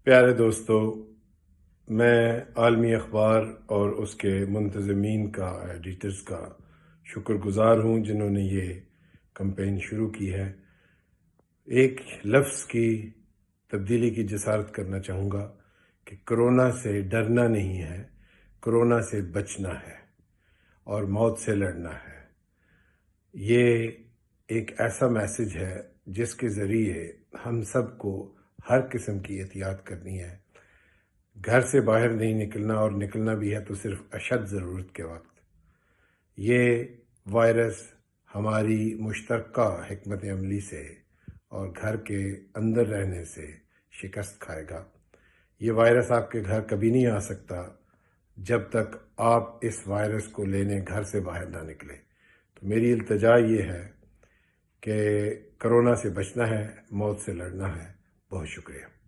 پیارے دوستو، میں عالمی اخبار اور اس کے منتظمین کا، ایڈیٹرز کا شکر گزار ہوں جنہوں نے یہ کمپین شروع کی ہے۔ ایک لفظ کی تبدیلی کی جسارت کرنا چاہوں گا کہ کرونا سے ڈرنا نہیں ہے، کرونا سے بچنا ہے اور موت سے لڑنا ہے۔ یہ ایک ایسا میسج ہے جس کے ذریعے ہم سب کو ہر قسم کی احتیاط کرنی ہے۔ گھر سے باہر نہیں نکلنا، اور نکلنا بھی ہے تو صرف اشد ضرورت کے وقت۔ یہ وائرس ہماری مشترکہ حکمت عملی سے اور گھر کے اندر رہنے سے شکست کھائے گا۔ یہ وائرس آپ کے گھر کبھی نہیں آ سکتا جب تک آپ اس وائرس کو لینے گھر سے باہر نہ نکلیں۔ تو میری التجا یہ ہے کہ کرونا سے بچنا ہے، موت سے لڑنا ہے۔ بہت شکریہ۔